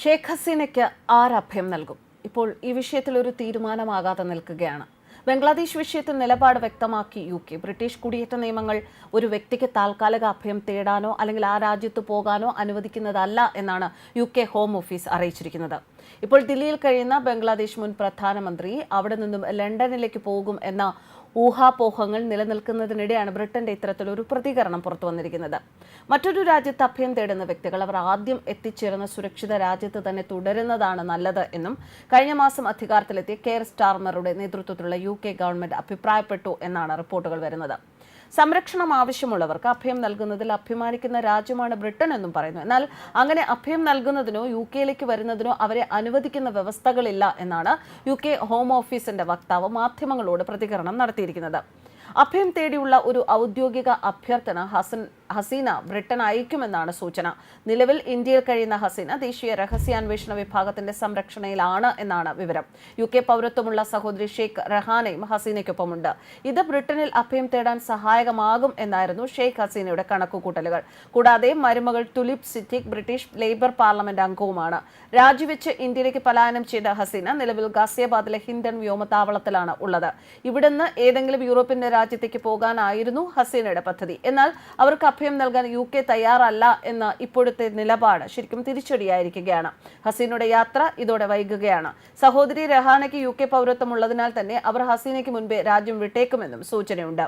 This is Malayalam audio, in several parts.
ഷെയ്ഖ് ഹസീനയ്ക്ക് ആരഭയം നൽകും? ഇപ്പോൾ ഈ വിഷയത്തിൽ ഒരു തീരുമാനമാകാതെ നിൽക്കുകയാണ്. ബംഗ്ലാദേശ് വിഷയത്തിൽ നിലപാട് വ്യക്തമാക്കി UK. ബ്രിട്ടീഷ് കുടിയേറ്റ നിയമങ്ങൾ ഒരു വ്യക്തിക്ക് താൽക്കാലിക അഭയം തേടാനോ അല്ലെങ്കിൽ ആ രാജ്യത്ത് പോകാനോ അനുവദിക്കുന്നതല്ല എന്നാണ് UK ഹോം ഓഫീസ് അറിയിച്ചിരിക്കുന്നത്. ഇപ്പോൾ ദില്ലിയിൽ കഴിയുന്ന ബംഗ്ലാദേശ് മുൻ പ്രധാനമന്ത്രി അവിടെ നിന്നും ലണ്ടനിലേക്ക് പോകും എന്ന ഊഹാപോഹങ്ങൾ നിലനിൽക്കുന്നതിനിടെയാണ് ബ്രിട്ടന്റെ ഇത്തരത്തിലൊരു പ്രതികരണം പുറത്തു വന്നിരിക്കുന്നത്. മറ്റൊരു രാജ്യത്ത് അഭയം തേടുന്ന വ്യക്തികൾ അവർ ആദ്യം എത്തിച്ചേർന്ന സുരക്ഷിത രാജ്യത്ത് തന്നെ തുടരുന്നതാണ് നല്ലത് എന്നും കഴിഞ്ഞ മാസം അധികാരത്തിലെത്തിയ കെയർ സ്റ്റാർമറുടെ നേതൃത്വത്തിലുള്ള UK ഗവൺമെന്റ് അഭിപ്രായപ്പെട്ടു എന്നാണ് റിപ്പോർട്ടുകൾ വരുന്നത്. സംരക്ഷണം ആവശ്യമുള്ളവർക്ക് അഭയം നൽകുന്നതിൽ അഭിമാനിക്കുന്ന രാജ്യമാണ് ബ്രിട്ടൻ എന്നും പറയുന്നു. എന്നാൽ അങ്ങനെ അഭയം നൽകുന്നതിനോ UK വരുന്നതിനോ അവരെ അനുവദിക്കുന്ന വ്യവസ്ഥകളില്ല എന്നാണ് UK ഹോം ഓഫീസിന്റെ വക്താവ് മാധ്യമങ്ങളോട് പ്രതികരണം നടത്തിയിരിക്കുന്നത്. അഭയം തേടിയുള്ള ഒരു ഔദ്യോഗിക അഭ്യർത്ഥന ഹസീന ബ്രിട്ടൻ അയക്കുമെന്നാണ് സൂചന. നിലവിൽ ഇന്ത്യയിൽ കഴിയുന്ന ഹസീന ദേശീയ രഹസ്യാന്വേഷണ വിഭാഗത്തിന്റെ സംരക്ഷണയിലാണ് എന്നാണ് വിവരം. UK പൗരത്വമുള്ള സഹോദരി ഷെയ്ഖ് റഹാനയും ഹസീനയ്ക്കൊപ്പമുണ്ട്. ഇത് ബ്രിട്ടനിൽ അഭയം തേടാൻ സഹായകമാകും എന്നായിരുന്നു ഷെയ്ഖ് ഹസീനയുടെ കണക്കുകൂട്ടലുകൾ. കൂടാതെ മരുമകൾ തുലിപ് സിറ്റിക് ബ്രിട്ടീഷ് ലേബർ പാർലമെന്റ് അംഗവുമാണ്. രാജിവെച്ച് ഇന്ത്യയിലേക്ക് പലായനം ചെയ്ത ഹസീന നിലവിൽ ഗാസിയാബാദിലെ ഹിൻഡൻ വ്യോമതാവളത്തിലാണ് ഉള്ളത്. ഇവിടുന്ന് ഏതെങ്കിലും യൂറോപ്യൻ രാജ്യത്തേക്ക് പോകാനായിരുന്നു ഹസീനയുടെ പദ്ധതി. എന്നാൽ അവർക്ക് അഭയം നൽകാൻ UK തയ്യാറല്ല എന്ന ഇപ്പോഴത്തെ നിലപാട് ശരിക്കും തിരിച്ചടിയായിരിക്കുകയാണ്. ഹസീനയുടെ യാത്ര ഇതോടെ വൈകുകയാണ്. സഹോദരി രഹാനയ്ക്ക് UK പൗരത്വം ഉള്ളതിനാൽ തന്നെ അവർ ഹസീനയ്ക്ക് മുൻപേ രാജ്യം വിട്ടേക്കുമെന്നും സൂചനയുണ്ട്.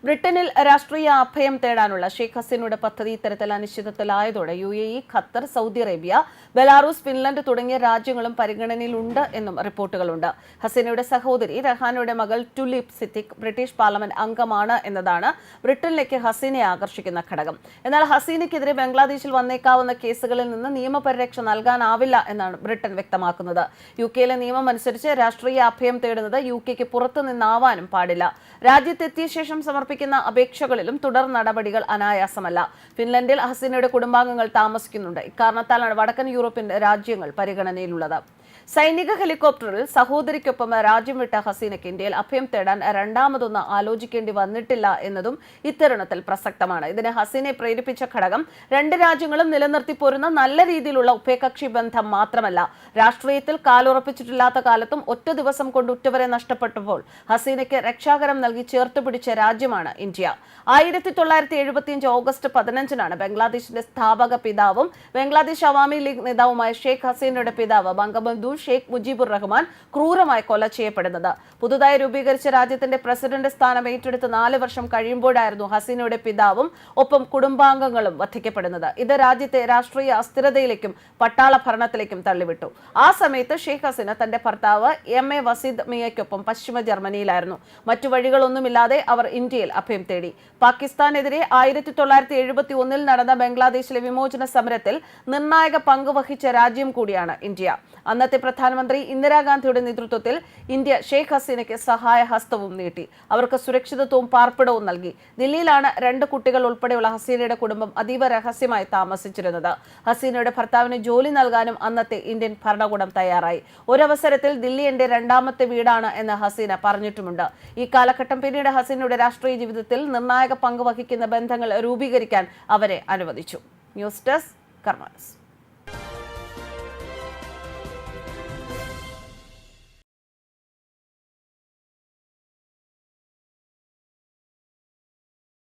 ബ്രിട്ടനിൽ രാഷ്ട്രീയ അഭയം തേടാനുള്ള ഷെയ്ഖ് ഹസീനയുടെ പദ്ധതി ഇത്തരത്തിൽ അനിശ്ചിതത്വത്തിലായതോടെ UAE, Qatar, Saudi Arabia, Belarus, Finland തുടങ്ങിയ രാജ്യങ്ങളും പരിഗണനയിലുണ്ട് എന്നും റിപ്പോർട്ടുകളുണ്ട്. ഹസീനയുടെ സഹോദരി രഹാനയുടെ മകൾ തുലിപ് സിറ്റിക് ബ്രിട്ടീഷ് പാർലമെന്റ് അംഗമാണ് എന്നതാണ് ബ്രിട്ടനിലേക്ക് ഹസീനയെ ആകർഷിക്കുന്ന ഘടകം. എന്നാൽ ഹസീനയ്ക്കെതിരെ ബംഗ്ലാദേശിൽ വന്നേക്കാവുന്ന കേസുകളിൽ നിന്ന് നിയമപരിരക്ഷ നൽകാനാവില്ല എന്നാണ് ബ്രിട്ടൻ വ്യക്തമാക്കുന്നത്. UKയിലെ നിയമം അനുസരിച്ച് രാഷ്ട്രീയ അഭയം തേടുന്നത് UKയ്ക്ക് പുറത്തു നിന്നാവാനും പാടില്ല. രാജ്യത്തെത്തിയ ശേഷം സമർപ്പിക്കുന്ന അപേക്ഷകളിലും തുടർ നടപടികൾ അനായാസമല്ല. ഫിൻലൻഡിൽ ഹസീനയുടെ കുടുംബാംഗങ്ങൾ താമസിക്കുന്നുണ്ട്. ഇക്കാരണത്താലാണ് വടക്കൻ യൂറോപ്യൻ രാജ്യങ്ങൾ പരിഗണനയിലുള്ളത്. സൈനിക ഹെലികോപ്റ്ററിൽ സഹോദരിക്കൊപ്പം രാജ്യം വിട്ട ഹസീനയ്ക്ക് ഇന്ത്യയിൽ അഭയം തേടാൻ രണ്ടാമതൊന്ന് ആലോചിക്കേണ്ടി വന്നിട്ടില്ല എന്നതും ഇത്തരുണത്തിൽ പ്രസക്തമാണ്. ഇതിന് ഹസീനയെ പ്രേരിപ്പിച്ച ഘടകം രണ്ട് രാജ്യങ്ങളും നിലനിർത്തി പോരുന്ന നല്ല രീതിയിലുള്ള ഉഭയകക്ഷി ബന്ധം മാത്രമല്ല, രാഷ്ട്രീയത്തിൽ കാലുറപ്പിച്ചിട്ടില്ലാത്ത കാലത്തും ഒറ്റ ദിവസം കൊണ്ട് ഉറ്റവരെ നഷ്ടപ്പെട്ടപ്പോൾ ഹസീനയ്ക്ക് രക്ഷാകരം നൽകി ചേർത്ത് പിടിച്ച രാജ്യമാണ് ഇന്ത്യ. 1975 ഓഗസ്റ്റ് 15-നാണ് ബംഗ്ലാദേശിന്റെ സ്ഥാപക പിതാവും ബംഗ്ലാദേശ് അവാമി ലീഗ് നേതാവുമായ ഷെയ്ഖ് ഹസീനയുടെ പിതാവ് ബംഗബന്ധു ഷെയ്ഖ് മുജീബുർ റഹ്മാൻ ക്രൂരമായി കൊല ചെയ്യപ്പെടുന്നത്. പുതുതായി രൂപീകരിച്ച രാജ്യത്തിന്റെ പ്രസിഡന്റ് സ്ഥാനം ഏറ്റെടുത്ത് 4 വർഷം കഴിയുമ്പോഴായിരുന്നു ഹസീനയുടെ പിതാവും ഒപ്പം കുടുംബാംഗങ്ങളും വധിക്കപ്പെടുന്നത്. ഇത് രാജ്യത്തെ രാഷ്ട്രീയ അസ്ഥിരതയിലേക്കും പട്ടാള ഭരണത്തിലേക്കും തള്ളിവിട്ടു. ആ സമയത്ത് ഷെയ്ഖ് ഹസീന തന്റെ ഭർത്താവ് MA വസീദ് മിയയ്ക്കൊപ്പം പശ്ചിമ ജർമ്മനിയിലായിരുന്നു. മറ്റു വഴികളൊന്നുമില്ലാതെ അവർ ഇന്ത്യയിൽ അഭയം തേടി. പാകിസ്ഥാനെതിരെ 1971 നടന്ന ബംഗ്ലാദേശിലെ വിമോചന സമരത്തിൽ നിർണായക പങ്ക് വഹിച്ച രാജ്യം കൂടിയാണ് ഇന്ത്യ. അന്നത്തെ പ്രധാനമന്ത്രി ഇന്ദിരാഗാന്ധിയുടെ നേതൃത്വത്തിൽ ഇന്ത്യ ഷെയ്ഖ് ഹസീനയ്ക്ക് സഹായഹസ്തവും നീട്ടി. അവർക്ക് സുരക്ഷിതത്വവും പാർപ്പിടവും നൽകി. ദില്ലിയിലാണ് 2 കുട്ടികൾ ഉൾപ്പെടെയുള്ള ഹസീനയുടെ കുടുംബം അതീവ രഹസ്യമായി താമസിച്ചിരുന്നത്. ഹസീനയുടെ ഭർത്താവിന് ജോലി നൽകാനും അന്നത്തെ ഇന്ത്യൻ ഭരണകൂടം തയ്യാറായി. ഒരവസരത്തിൽ ദില്ലി എന്റെ രണ്ടാമത്തെ വീടാണ് എന്ന് ഹസീന പറഞ്ഞിട്ടുമുണ്ട്. ഈ കാലഘട്ടം പിന്നീട് ഹസീനയുടെ രാഷ്ട്രീയ ജീവിതത്തിൽ നിർണായക പങ്ക് വഹിക്കുന്ന ബന്ധങ്ങൾ രൂപീകരിക്കാൻ അവരെ അനുവദിച്ചു. ന്യൂസ് ഡെസ്ക് കർമ്മ ന്യൂസ്.